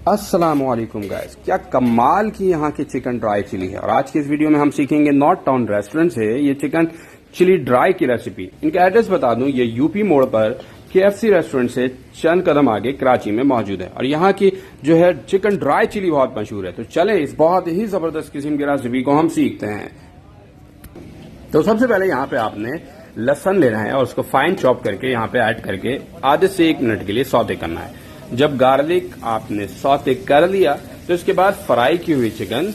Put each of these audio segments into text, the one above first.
अस्सलामुअलैकुम गाइस, क्या कमाल की यहाँ की चिकन ड्राई चिली है। और आज की इस वीडियो में हम सीखेंगे नॉर्थ टाउन रेस्टोरेंट से ये चिकन चिली ड्राई की रेसिपी। इनका एड्रेस बता दूं, ये यूपी मोड़ पर KFC रेस्टोरेंट से चंद कदम आगे कराची में मौजूद है। और यहाँ की जो है चिकन ड्राई चिली बहुत मशहूर है। तो चले इस बहुत ही जबरदस्त किस्म की रेसिपी को हम सीखते हैं। तो सबसे पहले यहाँ पे आपने लहसुन लेना है और उसको फाइन चॉप करके यहाँ पे ऐड करके आधे से 1 मिनट के लिए सौते करना है। जब गार्लिक आपने सौते कर लिया तो इसके बाद फ्राई की हुई चिकन,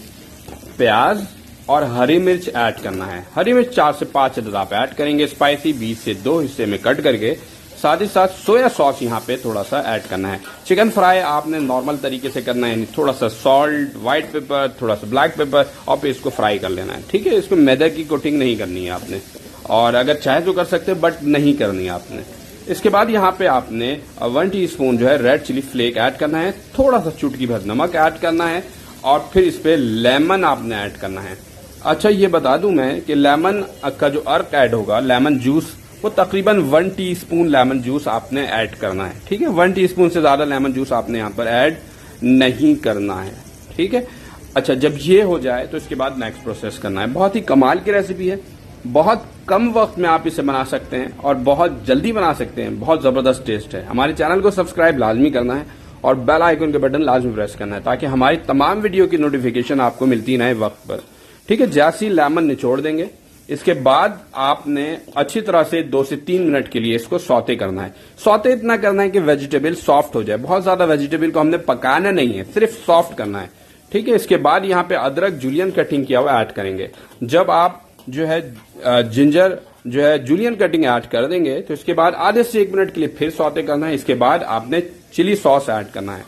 प्याज और हरी मिर्च ऐड करना है। हरी मिर्च 4 से 5 अदद आप ऐड करेंगे स्पाइसी, 20 से 2 हिस्से में कट करके। साथ ही साथ सोया सॉस यहाँ पे थोड़ा सा ऐड करना है। चिकन फ्राई आपने नॉर्मल तरीके से करना है, थोड़ा सा सॉल्ट, व्हाइट पेपर, थोड़ा सा ब्लैक पेपर और फिर इसको फ्राई कर लेना है। ठीक है, इसको मैदा की कोटिंग नहीं करनी है आपने, और अगर चाहे तो कर सकते हैं बट नहीं करनी है आपने। इसके बाद यहाँ पे आपने 1 टीस्पून जो है रेड चिली फ्लेक ऐड करना है, थोड़ा सा चुटकी भर नमक ऐड करना है और फिर इस पे लेमन आपने ऐड करना है। अच्छा, ये बता दूं मैं कि लेमन का जो अर्क ऐड होगा, लेमन जूस, वो तकरीबन 1 टीस्पून लेमन जूस आपने ऐड करना है। ठीक है, 1 टीस्पून से ज्यादा लेमन जूस आपने यहाँ पर ऐड नहीं करना है। ठीक है, अच्छा, जब ये हो जाए तो इसके बाद नेक्स्ट प्रोसेस करना है। बहुत ही कमाल की रेसिपी है, बहुत कम वक्त में आप इसे बना सकते हैं और बहुत जल्दी बना सकते हैं। बहुत जबरदस्त टेस्ट है। हमारे चैनल को सब्सक्राइब लाजमी करना है और बेल आइकन के बटन लाजमी प्रेस करना है ताकि हमारी तमाम वीडियो की नोटिफिकेशन आपको मिलती रहे वक्त पर। ठीक है, जैसी लेमन निचोड़ देंगे इसके बाद आपने अच्छी तरह से 2 से 3 मिनट के लिए इसको सौते करना है। सौते इतना करना है कि वेजिटेबल सॉफ्ट हो जाए। बहुत ज्यादा वेजिटेबल को हमने पकाना नहीं है, सिर्फ सॉफ्ट करना है। ठीक है, इसके बाद यहाँ पे अदरक जूलियन कटिंग किया हुआ ऐड करेंगे। जब आप जो है जिंजर जो है जूलियन कटिंग ऐड कर देंगे तो इसके बाद आधे से 1 मिनट के लिए फिर सौते करना है। इसके बाद आपने चिली सॉस ऐड करना है।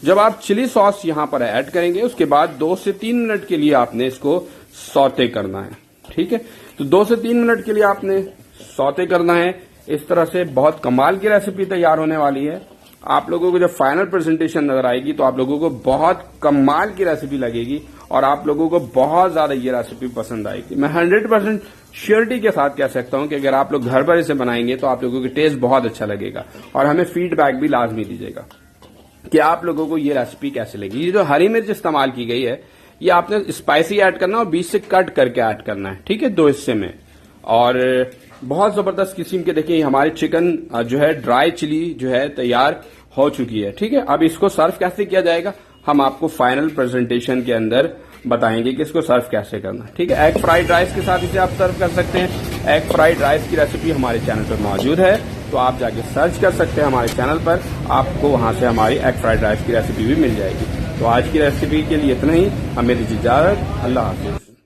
जब आप चिली सॉस यहां पर ऐड करेंगे उसके बाद 2 से 3 मिनट के लिए आपने इसको सौते करना है। ठीक है, तो 2 से 3 मिनट के लिए आपने सौते करना है। इस तरह से बहुत कमाल की रेसिपी तैयार होने वाली है। आप लोगों को जब फाइनल प्रेजेंटेशन नजर आएगी तो आप लोगों को बहुत कमाल की रेसिपी लगेगी और आप लोगों को बहुत ज्यादा ये रेसिपी पसंद आएगी। मैं 100% श्योरिटी के साथ कह सकता हूं कि अगर आप लोग घर पर इसे बनाएंगे तो आप लोगों को टेस्ट बहुत अच्छा लगेगा और हमें फीडबैक भी लाजमी दीजिएगा कि आप लोगों को ये रेसिपी कैसे लगी। ये जो हरी मिर्च इस्तेमाल की गई है ये आपने स्पाइसी ऐड करना और 20 से कट करके ऐड करना है। ठीक है, 2 हिस्से में। और बहुत जबरदस्त किस्म के देखिए हमारी चिकन जो है ड्राई चिली जो है तैयार हो चुकी है। ठीक है, अब इसको सर्व कैसे किया जाएगा हम आपको फाइनल प्रेजेंटेशन के अंदर बताएंगे कि इसको सर्व कैसे करना है। ठीक है, एग फ्राइड राइस के साथ इसे आप सर्व कर सकते हैं। एग फ्राइड राइस की रेसिपी हमारे चैनल पर मौजूद है, तो आप जाके सर्च कर सकते हैं हमारे चैनल पर, आपको वहां से हमारी एग फ्राइड राइस की रेसिपी भी मिल जाएगी। तो आज की रेसिपी के लिए इतना ही, हमें दीजिए इजाजत। अल्लाह हाफिज।